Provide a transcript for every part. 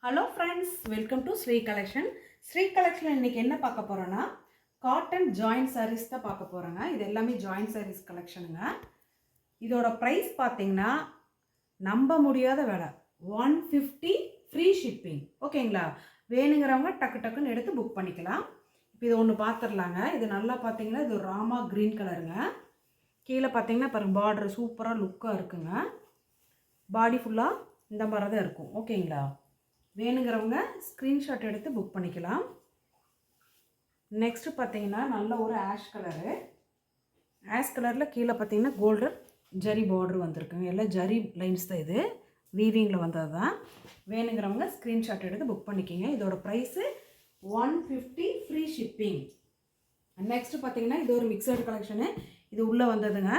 Hello friends, welcome to Sri collection. Sri collection இன்னைக்கு என்ன பார்க்க போகிறோன்னா காட்டன் ஜாயிண்ட் சாரீஸ் தான் பார்க்க போகிறோங்க. இது எல்லாமே ஜாயிண்ட் சாரீஸ் கலெக்ஷனுங்க. இதோட ப்ரைஸ் பார்த்தீங்கன்னா நம்ப முடியாத விலை, 150 ஃப்ரீ ஷிப்பிங். ஓகேங்களா? வேணுங்கிறவங்க டக்கு டக்குன்னு எடுத்து புக் பண்ணிக்கலாம். இப்போ இது ஒன்று பார்த்துடலாங்க. இது நல்லா பார்த்தீங்கன்னா இது ராமா க்ரீன் கலருங்க. கீழே பார்த்தீங்கன்னா பாருங்க, பார்டர் சூப்பராக லுக்காக இருக்குங்க. பாடி ஃபுல்லாக இந்த மாதிரி தான் இருக்கும். ஓகேங்களா? வேணுங்கிறவங்க ஸ்க்ரீன்ஷாட் எடுத்து புக் பண்ணிக்கலாம். நெக்ஸ்ட்டு பார்த்தீங்கன்னா நல்ல ஒரு ஆஷ் கலரு. ஆஷ் கலரில் கீழே பார்த்தீங்கன்னா கோல்டன் ஜரி பார்டர் வந்திருக்குங்க. எல்லாம் ஜரி லைன்ஸ் தான், இது வீவிங்கில் வந்தது தான். வேணுங்கிறவங்க ஸ்க்ரீன்ஷாட் எடுத்து புக் பண்ணிக்கிங்க. இதோட ப்ரைஸு 150 ஃப்ரீ ஷிப்பிங். நெக்ஸ்ட்டு பார்த்தீங்கன்னா இது ஒரு மிக்சடு கலெக்ஷனு. இது உள்ளே வந்ததுங்க.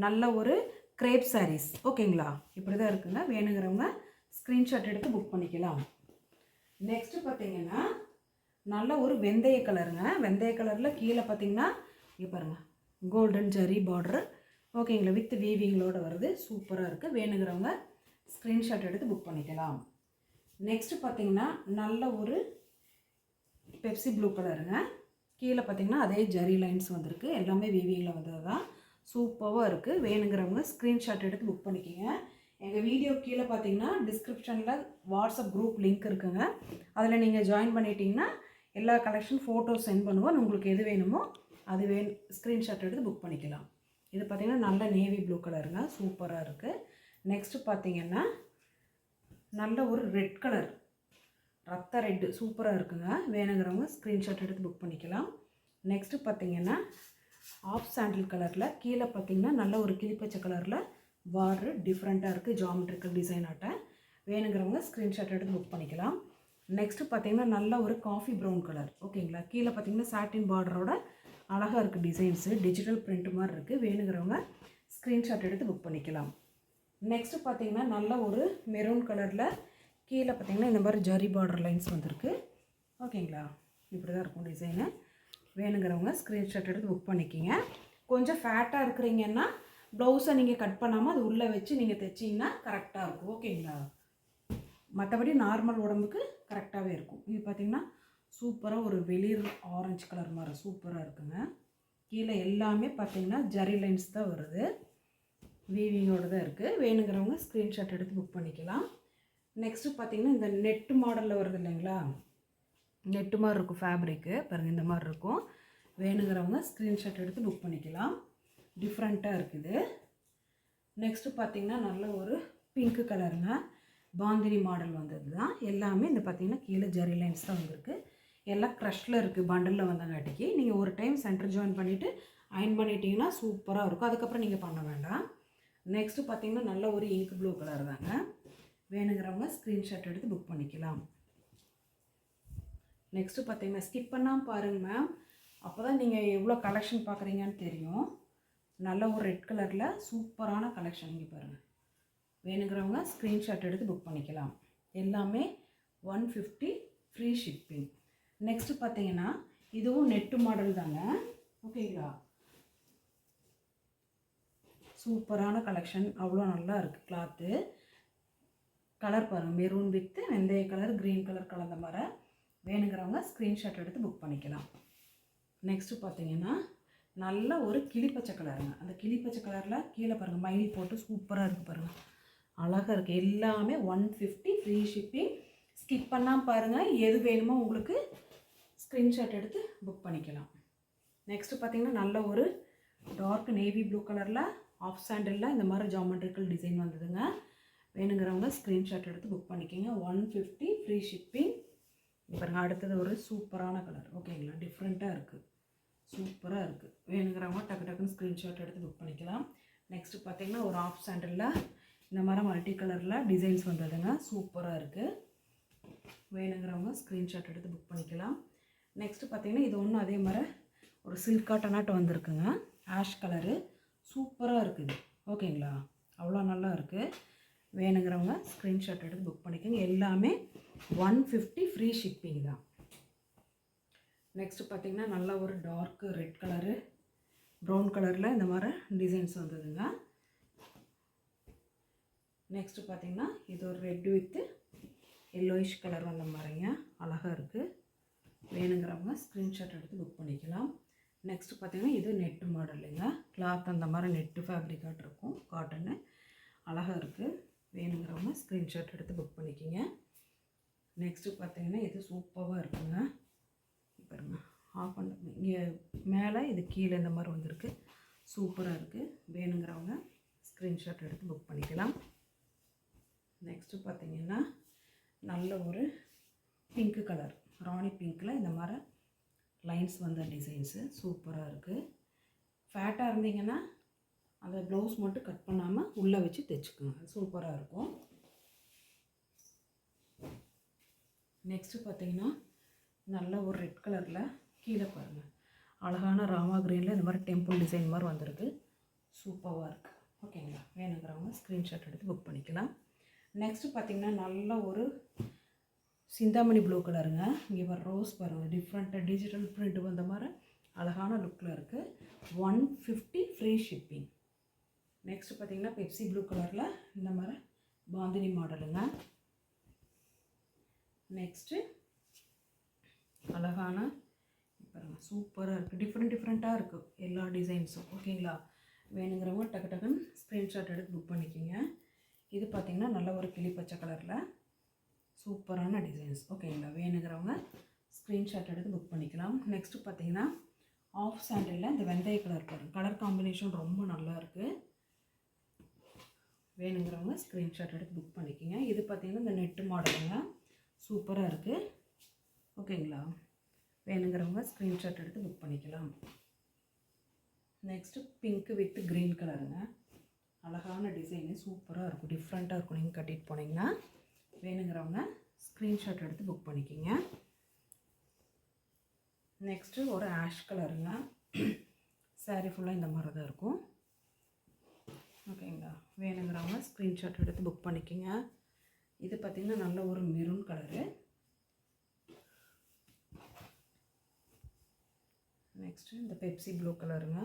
நல்ல ஒரு கிரேப் சாரீஸ். ஓகேங்களா? இப்படி தான் இருக்குங்க. வேணுங்கிறவங்க ஸ்க்ரீன்ஷாட் எடுத்து புக் பண்ணிக்கலாம். நெக்ஸ்ட்டு பார்த்தீங்கன்னா நல்ல ஒரு வெந்தய கலருங்க. வெந்தய கலரில் கீழே பார்த்தீங்கன்னா இங்கே பாருங்கள், கோல்டன் ஜரி பார்டரு. ஓகேங்களா? வித் வீவிங்களோடு வருது. சூப்பராக இருக்குது. வேணுங்கிறவங்க ஸ்க்ரீன்ஷாட் எடுத்து புக் பண்ணிக்கலாம். நெக்ஸ்ட்டு பார்த்தீங்கன்னா நல்ல ஒரு பெப்சி ப்ளூ கலருங்க. கீழே பார்த்தீங்கன்னா அதே ஜரி லைன்ஸ் வந்திருக்கு. எல்லாமே வீவிங்கில் வந்தது தான். சூப்பராக இருக்குது. வேணுங்கிறவங்க ஸ்க்ரீன்ஷாட் எடுத்து புக் பண்ணிக்கிங்க. எங்கள் வீடியோ கீழே பார்த்தீங்கன்னா டிஸ்கிரிப்ஷனில் வாட்ஸ்அப் குரூப் லிங்க் இருக்குங்க. அதில் நீங்கள் ஜாயின் பண்ணிட்டீங்கன்னா எல்லா கலெக்ஷன் ஃபோட்டோஸ் சென்ட் பண்ணுவோம். உங்களுக்கு எது வேணுமோ அது ஸ்க்ரீன்ஷாட் எடுத்து புக் பண்ணிக்கலாம். இது பார்த்திங்கன்னா நல்ல நேவி ப்ளூ கலருங்க. சூப்பராக இருக்குது. நெக்ஸ்ட்டு பார்த்திங்கன்னா நல்ல ஒரு ரெட் கலர், ரத்த ரெட்டு, சூப்பராக இருக்குங்க. வேணுங்கிறவங்க ஸ்க்ரீன்ஷாட் எடுத்து புக் பண்ணிக்கலாம். நெக்ஸ்ட்டு பார்த்திங்கன்னா ஆஃப் சாண்டில் கலரில் கீழே பார்த்திங்கன்னா நல்ல ஒரு கிளிப்பச்சை கலரில் பார்டர் டிஃப்ரெண்ட்டாக இருக்குது. ஜாமெட்ரிக்கல் டிசைன் ஆட்ட. வேணுங்கிறவங்க ஸ்க்ரீன்ஷாட் எடுத்து புக் பண்ணிக்கலாம். நெக்ஸ்ட்டு பார்த்திங்கன்னா நல்ல ஒரு காஃபி ப்ரௌன் கலர். ஓகேங்களா? கீழே பார்த்திங்கன்னா சாட்டின் பார்டரோட அழகாக இருக்குது டிசைன்ஸு. டிஜிட்டல் பிரிண்ட் மாதிரி இருக்குது. வேணுங்கிறவங்க ஸ்க்ரீன்ஷாட் எடுத்து புக் பண்ணிக்கலாம். நெக்ஸ்ட்டு பார்த்திங்கன்னா நல்ல ஒரு மெரூன் கலரில் கீழே பார்த்திங்கன்னா இந்த மாதிரி ஜரி பார்டர் லைன்ஸ் வந்திருக்கு. ஓகேங்களா? இப்படி தான் இருக்கும் டிசைனு. வேணுங்கிறவங்க ஸ்க்ரீன்ஷாட் எடுத்து புக் பண்ணிக்கிங்க. கொஞ்சம் ஃபேட்டாக இருக்கிறீங்கன்னா ப்ளவுஸை நீங்கள் கட் பண்ணாமல் அது உள்ளே வச்சு நீங்கள் தைச்சிங்கன்னா கரெக்டாக இருக்கும். ஓகேங்களா? மற்றபடி நார்மல் உடம்புக்கு கரெக்டாகவே இருக்கும். இது பார்த்திங்கன்னா சூப்பராக ஒரு வெளிர் ஆரஞ்சு கலர் மாதிரி சூப்பராக இருக்குங்க. கீழே எல்லாமே பார்த்திங்கன்னா ஜரி லைன்ஸ் தான் வருது. வீவிங்கோடு தான் இருக்குது. வேணுங்கிறவங்க ஸ்க்ரீன்ஷாட் எடுத்து புக் பண்ணிக்கலாம். நெக்ஸ்ட்டு பார்த்திங்கன்னா இந்த நெட்டு மாடலில் வருது இல்லைங்களா? நெட்டு மாதிரி இருக்கும் ஃபேப்ரிக்கு. பாருங்கள், இந்த மாதிரி இருக்கும். வேணுங்கிறவங்க ஸ்க்ரீன்ஷாட் எடுத்து புக் பண்ணிக்கலாம். டிஃப்ரெண்ட்டாக இருக்குது. நெக்ஸ்ட்டு பார்த்திங்கன்னா நல்ல ஒரு பிங்க்கு கலருங்க. பாந்தினி மாடல் வந்தது தான். எல்லாமே இந்த பார்த்திங்கன்னா கீழே ஜரி லைன்ஸ் தான் வந்திருக்கு. எல்லாம் க்ரஷில் இருக்குது. பண்டலில் வந்தங்காட்டிக்கு நீங்கள் ஒரு டைம் சென்டர் ஜாயின் பண்ணிவிட்டு அயன் பண்ணிட்டீங்கன்னா சூப்பராக இருக்கும். அதுக்கப்புறம் நீங்கள் பண்ண வேண்டாம். நெக்ஸ்ட்டு பார்த்திங்கன்னா நல்ல ஒரு இங்க் ப்ளூ கலர் தாங்க. வேணுங்கிறவங்க ஸ்க்ரீன்ஷாட் எடுத்து புக் பண்ணிக்கலாம். நெக்ஸ்ட்டு பார்த்திங்கன்னா ஸ்கிப் பண்ணாமல் பாருங்கள் மேம். அப்போ தான் நீங்கள் எவ்வளோ கலெக்ஷன் பார்க்குறீங்கன்னு தெரியும். நல்ல ஒரு ரெட் கலரில் சூப்பரான கலெக்ஷன். இங்கே பாருங்கள். வேணுங்கிறவங்க ஸ்க்ரீன்ஷாட் எடுத்து புக் பண்ணிக்கலாம். எல்லாமே 150 ஃப்ரீ ஷிப்பிங். நெக்ஸ்ட்டு பார்த்தீங்கன்னா இதுவும் நெட்டு மாடல் தாங்க. ஓகேங்களா? சூப்பரான கலெக்ஷன். அவ்வளோ நல்லா இருக்குது. கிளாத்து கலர் பாருங்கள், மெரூன் வித்து வெந்தய கலர் க்ரீன் கலர் கலந்த மாதிரி. வேணுங்கிறவங்க ஸ்க்ரீன்ஷாட் எடுத்து புக் பண்ணிக்கலாம். நெக்ஸ்ட்டு பார்த்தீங்கன்னா நல்ல ஒரு கிளிப்பச்சை கலருங்க. அந்த கிளிப்பச்சை கலரில் கீழே பாருங்கள் மயில் போட்டு சூப்பராக இருக்குது. பாருங்கள், அழகாக இருக்குது. எல்லாமே 150 ஃப்ரீ ஷிப்பிங். ஸ்கிப் பண்ணாமல் பாருங்கள். எது வேணுமோ உங்களுக்கு ஸ்க்ரீன்ஷாட் எடுத்து புக் பண்ணிக்கலாம். நெக்ஸ்ட்டு பார்த்திங்கன்னா நல்ல ஒரு டார்க் நேவி ப்ளூ கலரில் ஆஃப் சாண்டிலில் இந்த மாதிரி ஜாமெட்ரிக்கல் டிசைன் வந்ததுங்க. வேணுங்கிறவங்க ஸ்க்ரீன்ஷாட் எடுத்து புக் பண்ணிக்கோங்க. 150 ஃப்ரீ ஷிப்பிங். பாருங்கள், அடுத்தது ஒரு சூப்பரான கலர். ஓகேங்களா? டிஃப்ரெண்ட்டாக இருக்குது. சூப்பராக இருக்குது. வேணுங்கிறவங்க டக்கு டக்குன்னு ஸ்க்ரீன்ஷாட் எடுத்து புக் பண்ணிக்கலாம். நெக்ஸ்ட்டு பார்த்திங்கன்னா ஒரு ஆஃப் சாண்டிலில் இந்த மாதிரி மல்டி கலரில் டிசைன்ஸ் வந்ததுங்க. சூப்பராக இருக்குது. வேணுங்கிறவங்க ஸ்க்ரீன்ஷாட் எடுத்து புக் பண்ணிக்கலாம். நெக்ஸ்ட்டு பார்த்திங்கன்னா இது ஒன்றும் அதே மாதிரி ஒரு சில்க் காட்டனாட்டம் வந்திருக்குங்க. ஆஷ் கலரு சூப்பராக இருக்குது. ஓகேங்களா? அவ்வளோ நல்லா இருக்குது. வேணுங்கிறவங்க ஸ்க்ரீன்ஷாட் எடுத்து புக் பண்ணிக்கோங்க. எல்லாமே 150 ஃப்ரீ ஷிப்பிங் தான். நெக்ஸ்ட்டு பார்த்திங்கன்னா நல்ல ஒரு டார்க்கு ரெட் கலரு ப்ரௌன் கலரில் இந்த மாதிரி டிசைன்ஸ் வந்ததுங்க. நெக்ஸ்ட்டு பார்த்திங்கன்னா இது ஒரு ரெட் வித்து எல்லோயிஷ் கலர் வந்த மாதிரிங்க அழகாக இருக்குது. வேணுங்கிறவங்க ஸ்க்ரீன்ஷாட் எடுத்து புக் பண்ணிக்கலாம். நெக்ஸ்ட்டு பார்த்திங்கன்னா இது நெட்டு மாடலுங்க. கிளாத் அந்த மாதிரி நெட்டு ஃபேப்ரிக்காட் இருக்கும், காட்டனு அழகாக இருக்குது. வேணுங்கிறவங்க ஸ்க்ரீன்ஷாட் எடுத்து புக் பண்ணிக்கிங்க. நெக்ஸ்ட்டு பார்த்திங்கன்னா இது சூப்பராக இருக்குங்க. பாருங்க ஆஃப் பண்ண இங்கே மேலே இது கீழே இந்த மாதிரி வந்திருக்கு, சூப்பராக இருக்குது. வேணுங்கிறவங்க ஸ்க்ரீன்ஷாட் எடுத்து புக் பண்ணிக்கலாம். நெக்ஸ்ட்டு பார்த்திங்கன்னா நல்ல ஒரு பிங்க்கு கலர், ராணி பிங்க்கில் இந்த மாதிரி லைன்ஸ் வந்த டிசைன்ஸு சூப்பராக இருக்குது. ஃபேட்டாக இருந்தீங்கன்னா அந்த ப்ளவுஸ் மட்டும் கட் பண்ணாமல் உள்ளே வச்சு தைச்சிக்கோங்க, சூப்பராக இருக்கும். நெக்ஸ்ட்டு பார்த்திங்கன்னா நல்ல ஒரு ரெட் கலரில் கீழே பாருங்கள் அழகான ராமா க்ரீனில் இந்த மாதிரி டெம்பிள் டிசைன் மாதிரி வந்திருக்கு, சூப்பராக இருக்குது. ஓகேங்களா, வேணுங்கிறவங்க ஸ்க்ரீன்ஷாட் எடுத்து புக் பண்ணிக்கலாம். நெக்ஸ்ட்டு பார்த்திங்கன்னா நல்ல ஒரு சிந்தாமணி ப்ளூ கலருங்க. இங்கே வர ரோஸ் பாருங்கள், டிஃப்ரெண்ட்டாக டிஜிட்டல் பிரிண்ட் வந்த மாதிரி அழகான லுக்கில் இருக்குது. 150 ஃப்ரீ ஷிப்பிங். நெக்ஸ்ட்டு பார்த்திங்கன்னா பெப்சி ப்ளூ கலரில் இந்த மாதிரி பாந்தினி மாடலுங்க. நெக்ஸ்ட்டு அழகான பாருங்கள் சூப்பராக இருக்குது, டிஃப்ரெண்ட்டாக இருக்குது எல்லா டிசைன்ஸும். ஓகேங்களா, வேணுங்கிறவங்க டக்கு டக்குன்னு ஸ்க்ரீன்ஷாட் எடுத்து புக் பண்ணிக்கிங்க. இது பார்த்திங்கன்னா நல்ல ஒரு கிளி பச்சை கலரில் சூப்பரான டிசைன்ஸ். ஓகேங்களா, வேணுங்கிறவங்க ஸ்க்ரீன்ஷாட் எடுத்து புக் பண்ணிக்கலாம். நெக்ஸ்ட்டு பார்த்திங்கன்னா ஆஃப் சாண்டிலில் இந்த வெந்தய கலர் பாருங்கள், கலர் காம்பினேஷன் ரொம்ப நல்லா இருக்குது. வேணுங்கிறவங்க ஸ்க்ரீன்ஷாட் எடுத்து புக் பண்ணிக்கிங்க. இது பார்த்திங்கன்னா இந்த நெட்டு மாடலுங்க, சூப்பராக இருக்குது. ஓகேங்களா, வேணுங்கிறவங்க ஸ்க்ரீன்ஷாட் எடுத்து புக் பண்ணிக்கலாம். நெக்ஸ்ட்டு பிங்க்கு வித் க்ரீன் கலருங்க, அழகான டிசைனு சூப்பராக இருக்கும், டிஃப்ரெண்ட்டாக இருக்கும். நீங்கள் கட்டிட்டு போனீங்கன்னா வேணுங்கிறவங்க ஸ்க்ரீன்ஷாட் எடுத்து புக் பண்ணிக்கிங்க. நெக்ஸ்ட்டு ஒரு ஆஷ் கலருங்க, சாரீ ஃபுல்லாக இந்த மாதிரி தான் இருக்கும். ஓகேங்களா, வேணுங்கிறவங்க ஸ்க்ரீன்ஷாட் எடுத்து புக் பண்ணிக்கிங்க. இது பார்த்திங்கன்னா நல்ல ஒரு மெரூன் கலரு. நெக்ஸ்ட்டு இந்த பெப்சி ப்ளூ கலருங்க.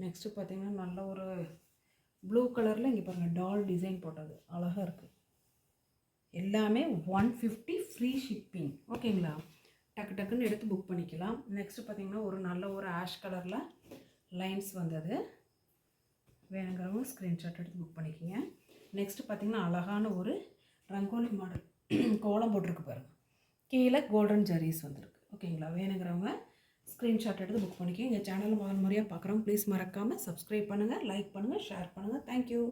நெக்ஸ்ட்டு பார்த்திங்கன்னா நல்ல ஒரு ப்ளூ கலரில் இங்கே பாருங்கள் டால் டிசைன் போட்டது அழகாக இருக்குது. எல்லாமே 150 ஃப்ரீ ஷிப்பிங். ஓகேங்களா, டக்கு டக்குன்னு எடுத்து புக் பண்ணிக்கலாம். நெக்ஸ்ட்டு பார்த்திங்கன்னா ஒரு நல்ல ஒரு ஆஷ் கலரில் லைன்ஸ் வந்தது. வேணுங்கிறவங்க ஸ்க்ரீன்ஷாட் எடுத்து புக் பண்ணிக்கிங்க. நெக்ஸ்ட்டு பார்த்திங்கன்னா அழகான ஒரு ரங்கோலி மாடல் கோலம் போட்டிருக்கு பாருங்கள், கீழே கோல்டன் ஜரீஸ் வந்திருக்கு. ஓகேங்களா, வேணுங்கிறவங்க ஸ்க்ரீன்ஷாட் எடுத்து புக் பண்ணிக்கிங்க. எங்கள் சேனல் முதல் முறையாக பார்க்குறோம், ப்ளீஸ் மறக்காமல் சப்ஸ்கிரைப் பண்ணுங்கள், லைக் பண்ணுங்கள், ஷேர் பண்ணுங்கள். தேங்க்யூ.